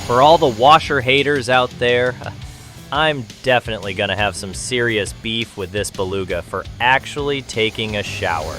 For all the washer haters out there, I'm definitely gonna have some serious beef with this beluga for actually taking a shower.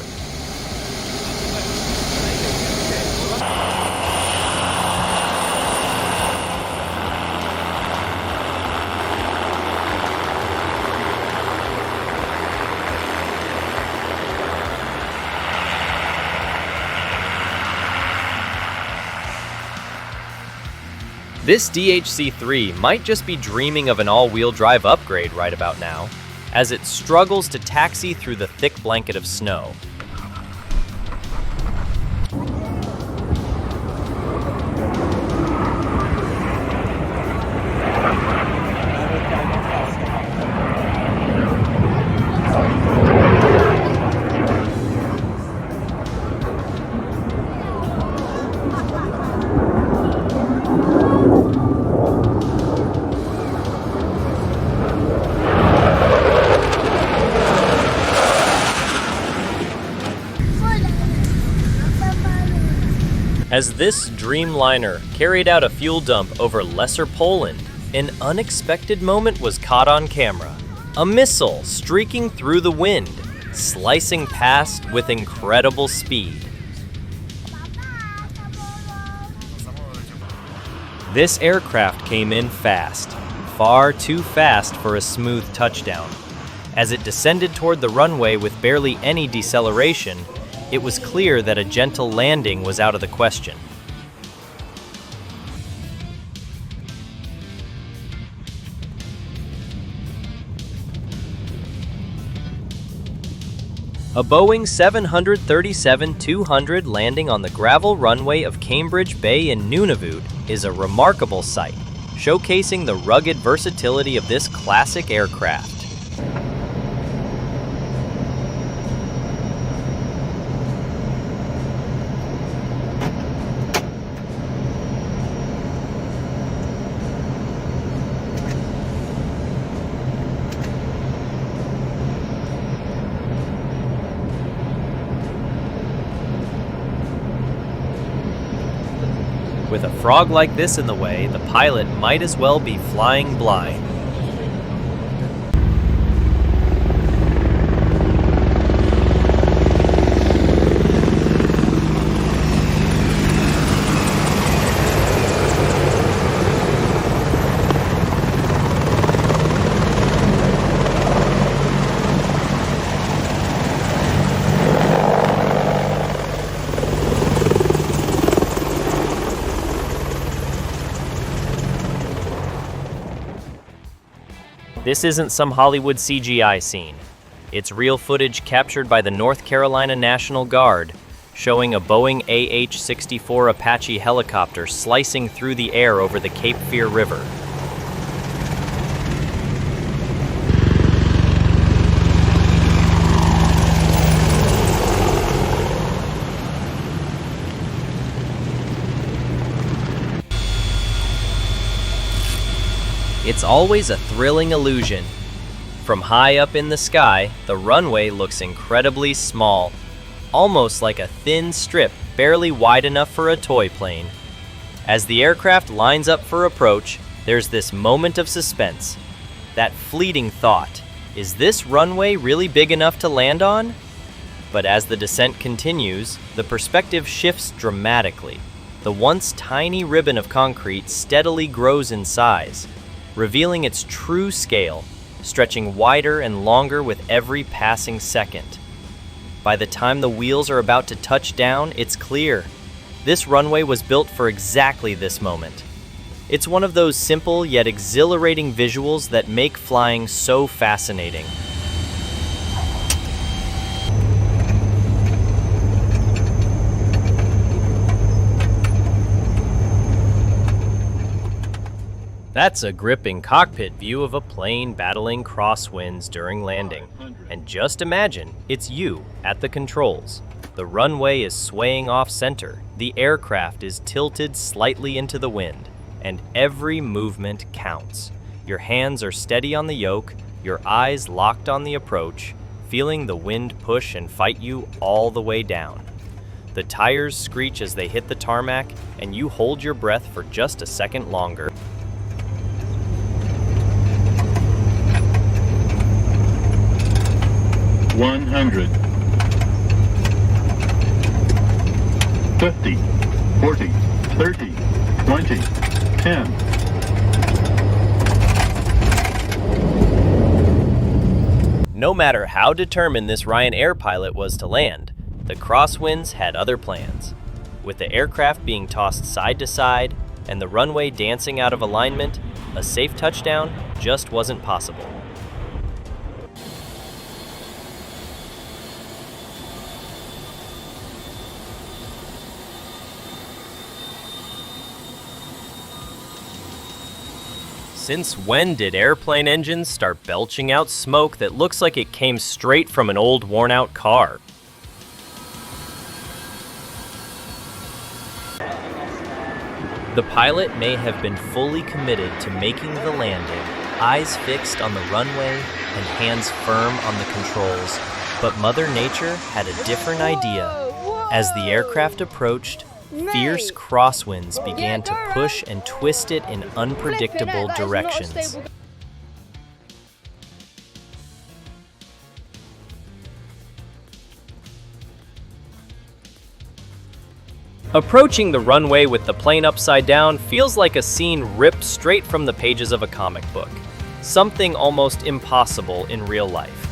This DHC-3 might just be dreaming of an all-wheel drive upgrade right about now, as it struggles to taxi through the thick blanket of snow. As this Dreamliner carried out a fuel dump over Lesser Poland, an unexpected moment was caught on camera. A missile streaking through the wind, slicing past with incredible speed. This aircraft came in fast, far too fast for a smooth touchdown. As it descended toward the runway with barely any deceleration, it was clear that a gentle landing was out of the question. A Boeing 737-200 landing on the gravel runway of Cambridge Bay in Nunavut is a remarkable sight, showcasing the rugged versatility of this classic aircraft. With a frog like this in the way, the pilot might as well be flying blind. This isn't some Hollywood CGI scene. It's real footage captured by the North Carolina National Guard, showing a Boeing AH-64 Apache helicopter slicing through the air over the Cape Fear River. It's always a thrilling illusion. From high up in the sky, the runway looks incredibly small, almost like a thin strip barely wide enough for a toy plane. As the aircraft lines up for approach, there's this moment of suspense. That fleeting thought, is this runway really big enough to land on? But as the descent continues, the perspective shifts dramatically. The once tiny ribbon of concrete steadily grows in size, revealing its true scale, stretching wider and longer with every passing second. By the time the wheels are about to touch down, it's clear. This runway was built for exactly this moment. It's one of those simple yet exhilarating visuals that make flying so fascinating. That's a gripping cockpit view of a plane battling crosswinds during landing. And just imagine, it's you at the controls. The runway is swaying off center, the aircraft is tilted slightly into the wind, and every movement counts. Your hands are steady on the yoke, your eyes locked on the approach, feeling the wind push and fight you all the way down. The tires screech as they hit the tarmac, and you hold your breath for just a second longer. $100, 50, 40, 30, 20, 10. No matter how determined this Ryanair pilot was to land, the crosswinds had other plans. With the aircraft being tossed side to side and the runway dancing out of alignment, a safe touchdown just wasn't possible. Since when did airplane engines start belching out smoke that looks like it came straight from an old worn-out car? The pilot may have been fully committed to making the landing, eyes fixed on the runway and hands firm on the controls, but Mother Nature had a different idea. As the aircraft approached, fierce crosswinds began to push and twist it in unpredictable directions. Approaching the runway with the plane upside down feels like a scene ripped straight from the pages of a comic book. Something almost impossible in real life.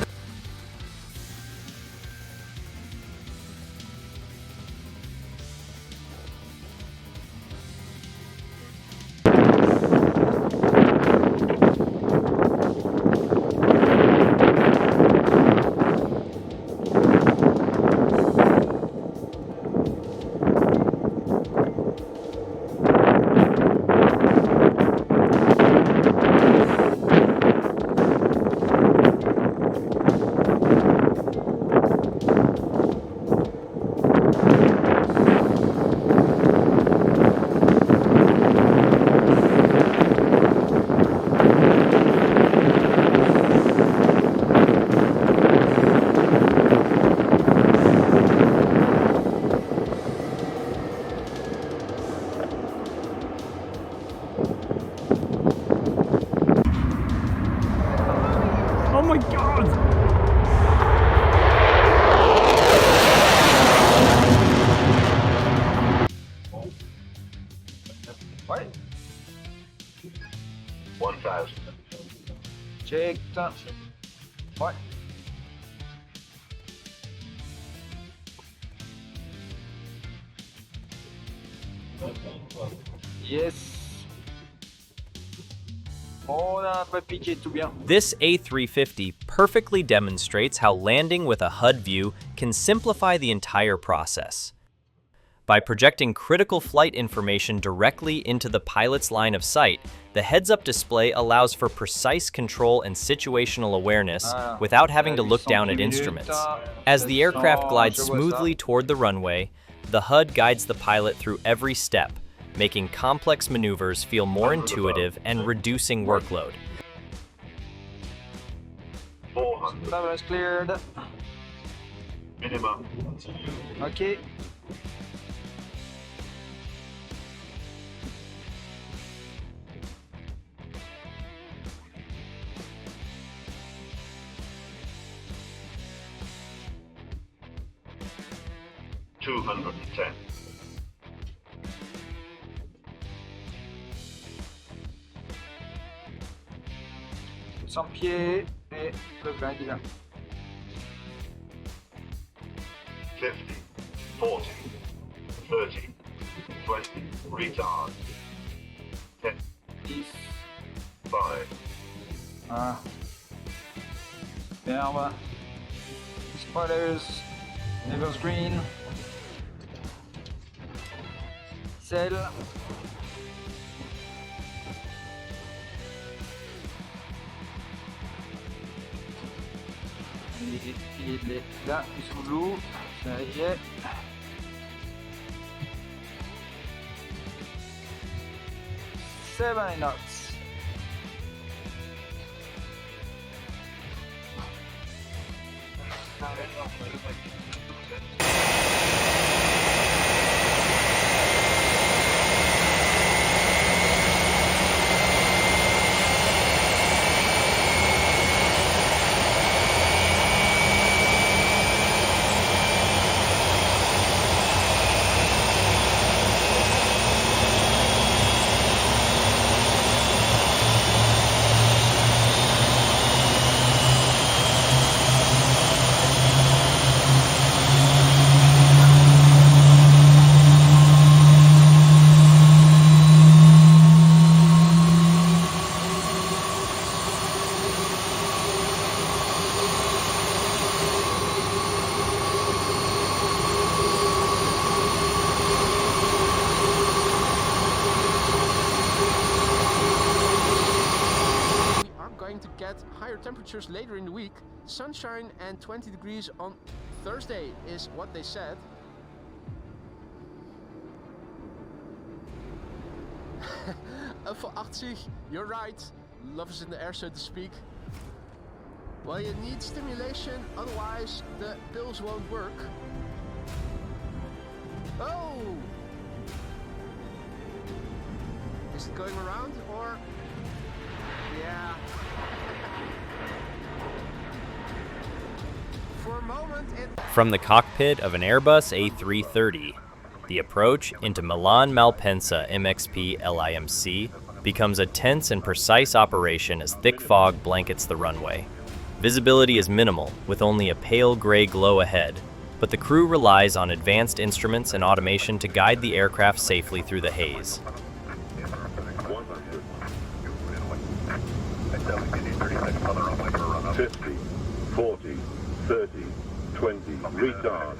Oh my God! What? 1,000. Check. What? Yes. On n'a pas piqué, tout bien. This A350 perfectly demonstrates how landing with a HUD view can simplify the entire process. By projecting critical flight information directly into the pilot's line of sight, the heads-up display allows for precise control and situational awareness without having to look down at instruments. As the aircraft glides smoothly toward the runway, the HUD guides the pilot through every step, making complex maneuvers feel more intuitive and reducing workload. Travel is cleared. Minimum. Ok. $210. Sans pied et le grain est là. 50, 40, 30, 20, retard. 10, 10. 5, Ah. Verbe. Spoilers. Level screen. Cell. Il est là, sous l'eau. Ça y est. Seven knots. temperatures later in the week. Sunshine and 20 degrees on Thursday is what they said. For 80, you're right. Love is in the air, so to speak. Well, you need stimulation, otherwise the pills won't work. Oh! Is it going around or? Yeah. For a moment it... From the cockpit of an Airbus A330, the approach into Milan Malpensa MXP LIMC becomes a tense and precise operation as thick fog blankets the runway. Visibility is minimal, with only a pale gray glow ahead, but the crew relies on advanced instruments and automation to guide the aircraft safely through the haze. 50, 40, 30, 20, retard.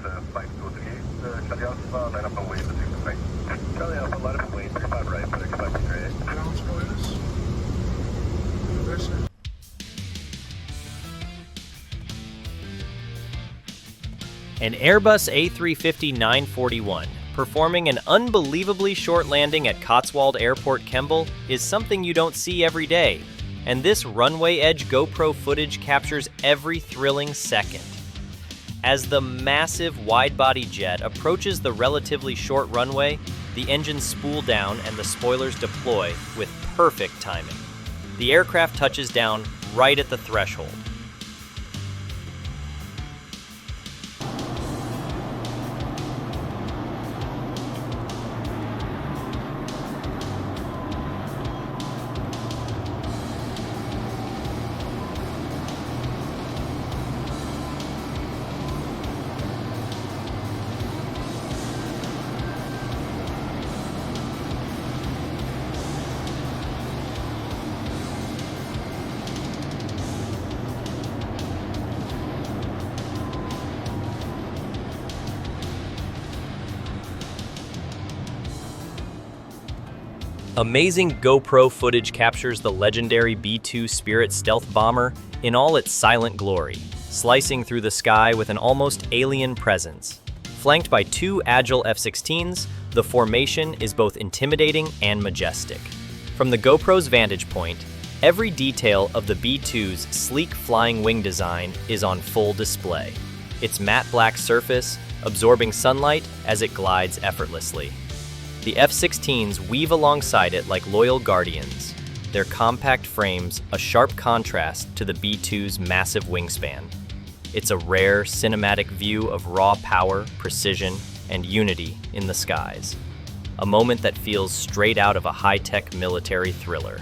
An Airbus A350-941 performing an unbelievably short landing at Cotswold Airport, Kemble, is something you don't see every day, and this runway edge GoPro footage captures every thrilling second. As the massive wide-body jet approaches the relatively short runway, the engines spool down and the spoilers deploy with perfect timing. The aircraft touches down right at the threshold. Amazing GoPro footage captures the legendary B-2 Spirit stealth bomber in all its silent glory, slicing through the sky with an almost alien presence. Flanked by two agile F-16s, the formation is both intimidating and majestic. From the GoPro's vantage point, every detail of the B-2's sleek flying wing design is on full display. Its matte black surface absorbing sunlight as it glides effortlessly. The F-16s weave alongside it like loyal guardians, their compact frames a sharp contrast to the B-2's massive wingspan. It's a rare cinematic view of raw power, precision, and unity in the skies. A moment that feels straight out of a high-tech military thriller.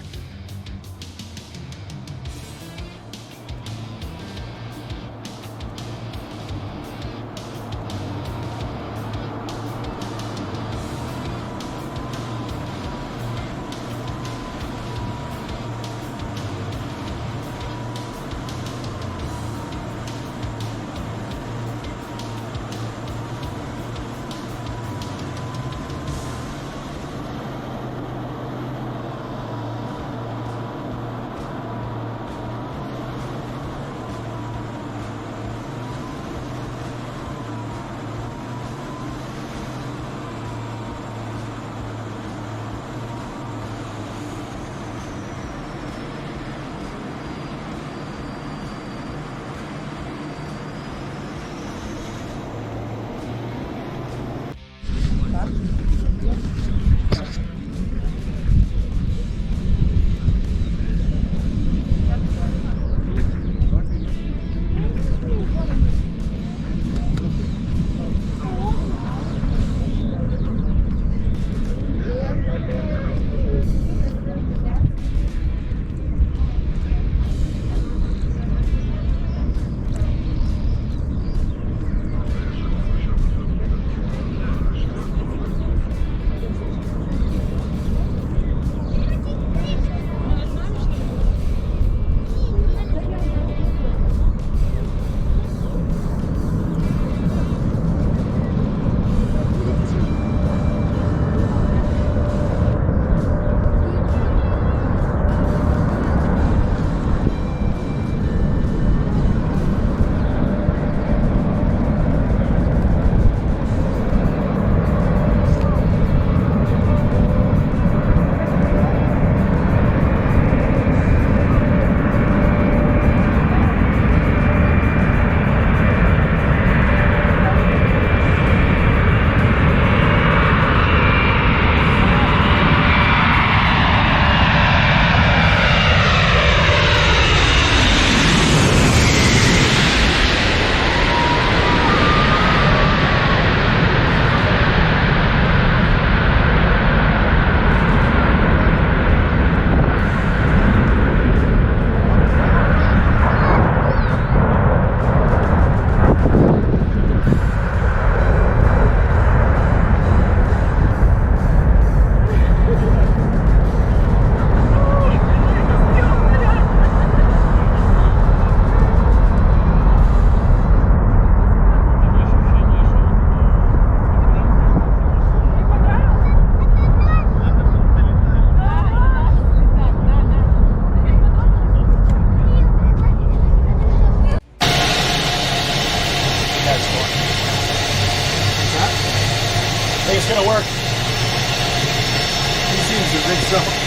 it's gonna work. He seems to think so.